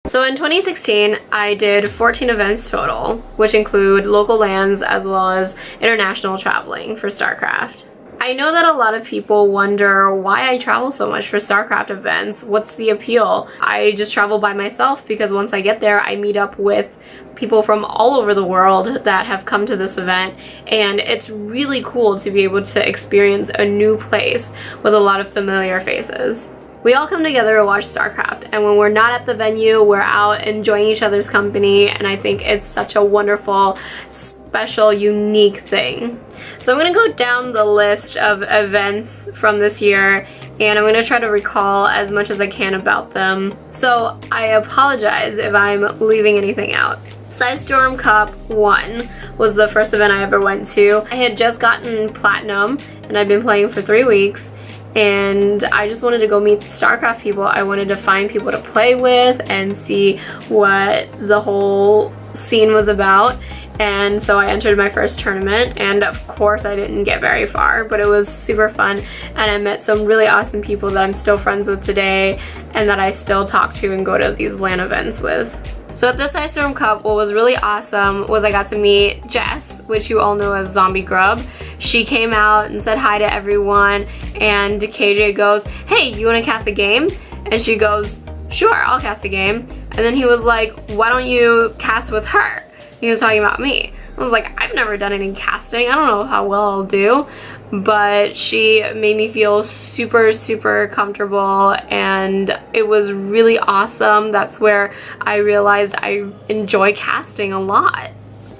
So in 2016, I did 14 events total, which include local lands as well as international traveling for StarCraft. I know that a lot of people wonder why I travel so much for StarCraft events. What's the appeal? I just travel by myself because once I get there, I meet up with people from all over the world that have come to this event, and it's really cool to be able to experience a new place with a lot of familiar faces. We all come together to watch StarCraft, and when we're not at the venue, we're out enjoying each other's company, and I think it's such a wonderful, special, unique thing. So I'm going to go down the list of events from this year, and I'm going to try to recall as much as I can about them. So I apologize if I'm leaving anything out. PSISTORM Cup 1 was the first event I ever went to. I had just gotten Platinum, and I'd been playing for 3 weeks, and I just wanted to go meet StarCraft people. I wanted to find people to play with and see what the whole scene was about. And so I entered my first tournament, and of course I didn't get very far, but it was super fun, and I met some really awesome people that I'm still friends with today and that I still talk to and go to these LAN events with. So at this PSISTORM Cup, what was really awesome was I got to meet Jess, which you all know as Zombie Grub. She came out and said hi to everyone, and KJ goes, "Hey, you want to cast a game?" And she goes, "Sure, I'll cast a game." And then he was like, "Why don't you cast with her?" He was talking about me. I was like, I've never done any casting. I don't know how well I'll do. But she made me feel super, super comfortable, and it was really awesome. That's where I realized I enjoy casting a lot.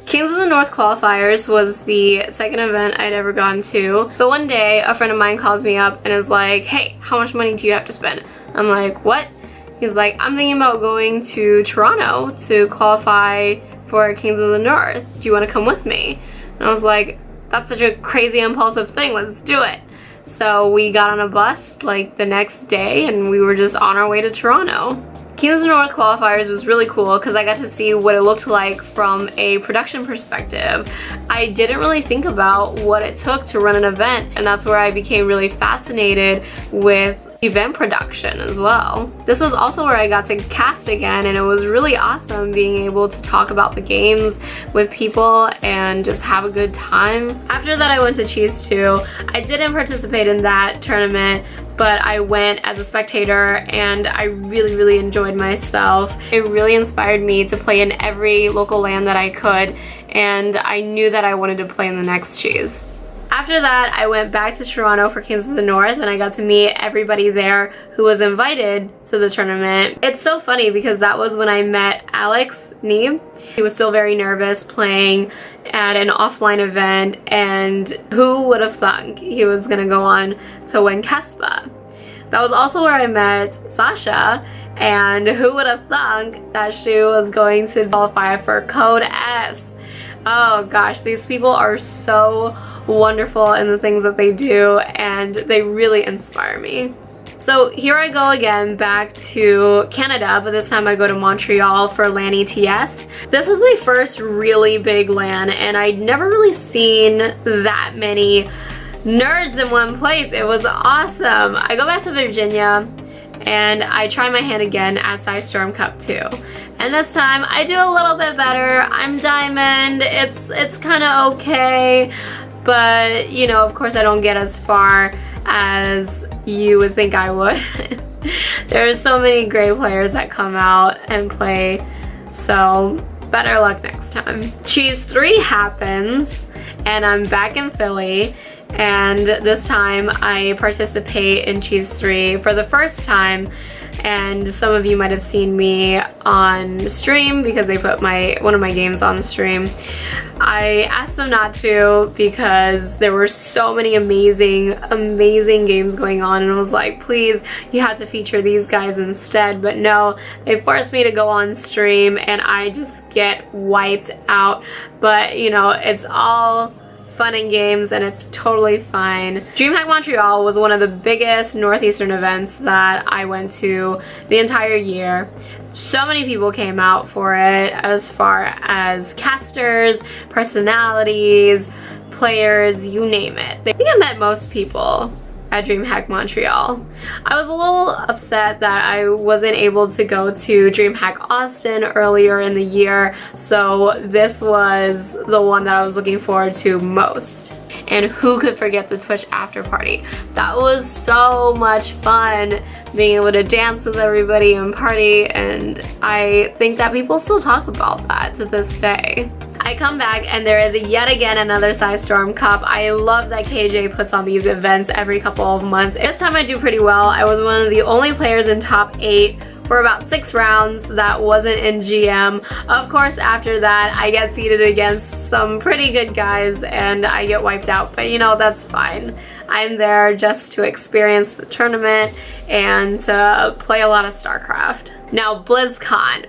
Kings of the North qualifiers was the second event I'd ever gone to. So one day, a friend of mine calls me up and is like, "Hey, how much money do you have to spend?" I'm like, "What?" He's like, "I'm thinking about going to Toronto to qualify for Kings of the North. Do you want to come with me?" And I was like, that's such a crazy impulsive thing, let's do it. So we got on a bus like the next day, and we were just on our way to Toronto. Kings of the North qualifiers was really cool because I got to see what it looked like from a production perspective. I didn't really think about what it took to run an event, and that's where I became really fascinated with event production as well. This was also where I got to cast again, and it was really awesome being able to talk about the games with people and just have a good time. After that, I went to CHEESEADELPHIA. I didn't participate in that tournament, but I went as a spectator, and I really enjoyed myself. It really inspired me to play in every local LAN that I could, and I knew that I wanted to play in the next Cheese. After that, I went back to Toronto for Kings of the North, and I got to meet everybody there who was invited to the tournament. It's so funny because that was when I met Alex Neeb. He was still very nervous playing at an offline event, and who would have thunk he was gonna go on to win KESPA. That was also where I met Sasha, and who would have thunk that she was going to qualify for Code S. Oh gosh, these people are so wonderful in the things that they do, and they really inspire me. So here I go again back to Canada, but this time I go to Montreal for LAN ETS. This was my first really big LAN, and I'd never really seen that many nerds in one place. It was awesome. I go back to Virginia, and I try my hand again at PSISTORM Cup 2. And this time I do a little bit better. I'm Diamond. It's kind of okay. But, you know, of course I don't get as far as you would think I would. There are so many great players that come out and play, so better luck next time. Cheese 3 happens, and I'm back in Philly, and this time I participate in Cheese 3 for the first time. And some of you might have seen me on stream because they put one of my games on the stream. I asked them not to because there were so many amazing games going on, and I was like, please, you have to feature these guys instead. But no, they forced me to go on stream, and I just get wiped out. But you know, it's all fun and games, and it's totally fine. DreamHack Montreal was one of the biggest Northeastern events that I went to the entire year. So many people came out for it, as far as casters, personalities, players, you name it. I think I met most people at DreamHack Montreal. I was a little upset that I wasn't able to go to DreamHack Austin earlier in the year, so this was the one that I was looking forward to most. And who could forget the Twitch after party? That was so much fun, being able to dance with everybody and party, and I think that people still talk about that to this day. I come back and there is yet again another PSISTORM Cup. I love that KJ puts on these events every couple of months. This time I do pretty well. I was one of the only players in top 8 for about 6 rounds that wasn't in GM. Of course, after that, I get seeded against some pretty good guys and I get wiped out, but you know, that's fine. I'm there just to experience the tournament and to play a lot of StarCraft. Now, BlizzCon.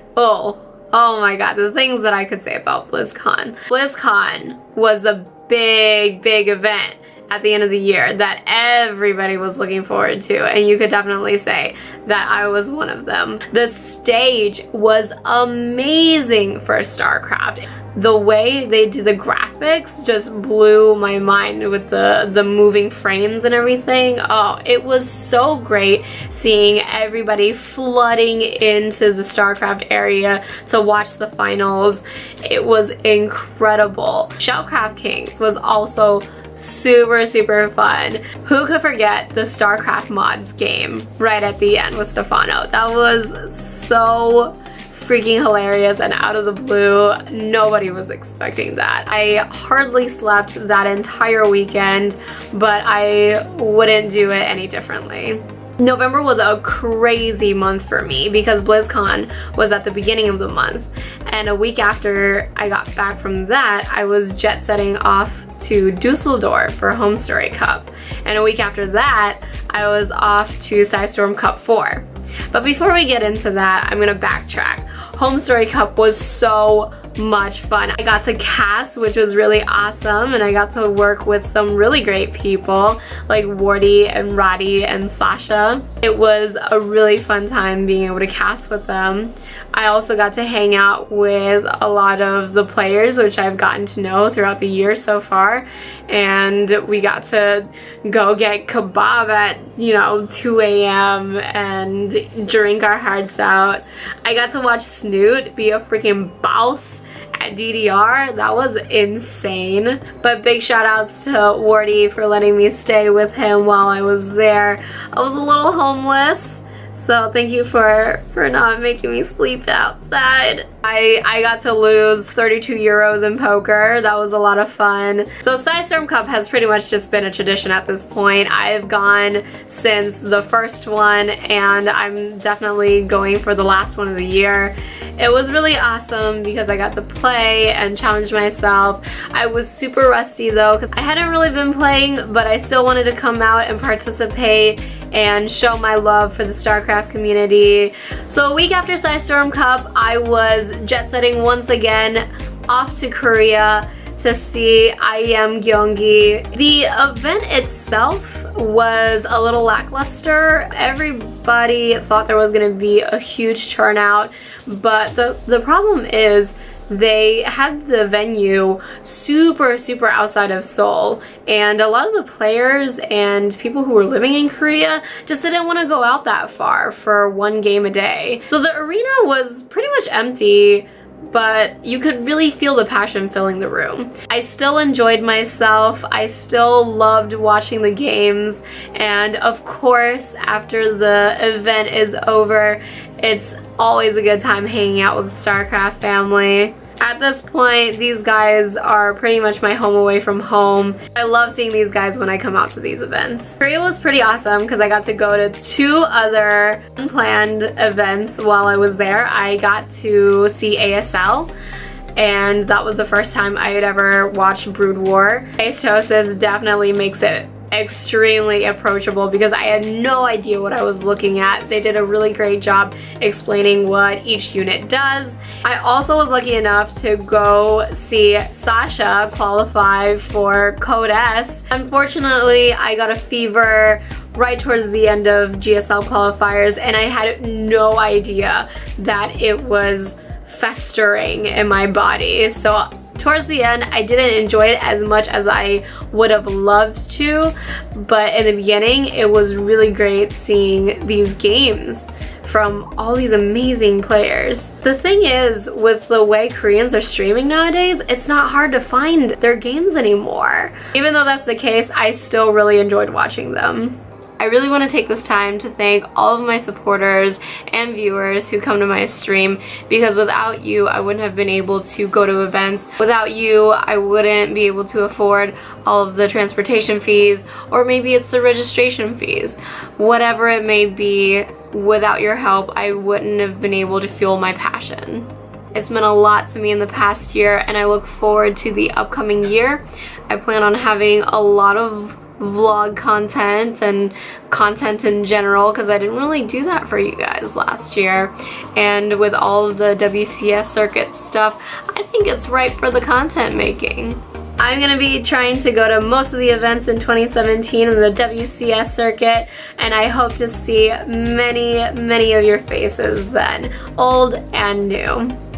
Oh my god, the things that I could say about BlizzCon. BlizzCon was a big event at the end of the year that everybody was looking forward to, and you could definitely say that I was one of them. The stage was amazing for StarCraft. The way they did the graphics just blew my mind with the moving frames and everything. Oh, it was so great seeing everybody flooding into the StarCraft area to watch the finals. It was incredible. Shoutcraft Kings was also super fun. Who could forget the StarCraft mods game right at the end with Stefano? That was so freaking hilarious and out of the blue. Nobody was expecting that. I hardly slept that entire weekend, but I wouldn't do it any differently. November was a crazy month for me because BlizzCon was at the beginning of the month, and a week after I got back from that, I was jet setting off to Dusseldorf for HOMESTORY Cup, and a week after that I was off to PSISTORM Cup 4. But before we get into that, I'm gonna backtrack. HOMESTORY Cup was so much fun. I got to cast, which was really awesome, and I got to work with some really great people like Wardy and Roddy and Sasha. It was a really fun time being able to cast with them. I also got to hang out with a lot of the players, which I've gotten to know throughout the year so far, and we got to go get kebab at, you know, 2 a.m. and drink our hearts out. I got to watch Snoot be a freaking boss at DDR. That was insane. But big shout outs to Wardy for letting me stay with him while I was there. I was a little homeless, so thank you for not making me sleep outside. I got to lose 32 euros in poker. That was a lot of fun. So PSISTORM Cup has pretty much just been a tradition at this point. I've gone since the first one, and I'm definitely going for the last one of the year. It was really awesome because I got to play and challenge myself. I was super rusty though because I hadn't really been playing, but I still wanted to come out and participate and show my love for the StarCraft community. So a week after PSISTORM Cup, I was jet setting once again off to Korea to see IEM Gyeonggi. The event itself was a little lackluster. Everybody thought there was going to be a huge turnout, but the problem is they had the venue super outside of Seoul, and a lot of the players and people who were living in Korea just didn't want to go out that far for one game a day. So the arena was pretty much empty, but you could really feel the passion filling the room. I still enjoyed myself. I still loved watching the games, and of course after the event is over, it's always a good time hanging out with the StarCraft family. At this point, these guys are pretty much my home away from home. I love seeing these guys when I come out to these events. Korea was pretty awesome because I got to go to 2 other unplanned events while I was there. I got to see ASL, and that was the first time I had ever watched Brood War. Astosis definitely makes it extremely approachable because I had no idea what I was looking at. They did a really great job explaining what each unit does. I also was lucky enough to go see Sasha qualify for Code S. Unfortunately, I got a fever right towards the end of GSL qualifiers, and I had no idea that it was festering in my body. So towards the end, I didn't enjoy it as much as I would have loved to, but in the beginning it was really great seeing these games from all these amazing players. The thing is, with the way Koreans are streaming nowadays, it's not hard to find their games anymore. Even though that's the case, I still really enjoyed watching them. I really want to take this time to thank all of my supporters and viewers who come to my stream, because without you, I wouldn't have been able to go to events. Without you, I wouldn't be able to afford all of the transportation fees, or maybe it's the registration fees. Whatever it may be, without your help, I wouldn't have been able to fuel my passion. It's meant a lot to me in the past year, and I look forward to the upcoming year. I plan on having a lot of vlog content and content in general, because I didn't really do that for you guys last year, and with all of the WCS circuit stuff, I think it's ripe for the content making. I'm gonna be trying to go to most of the events in 2017 in the WCS circuit, and I hope to see many of your faces then, old and new.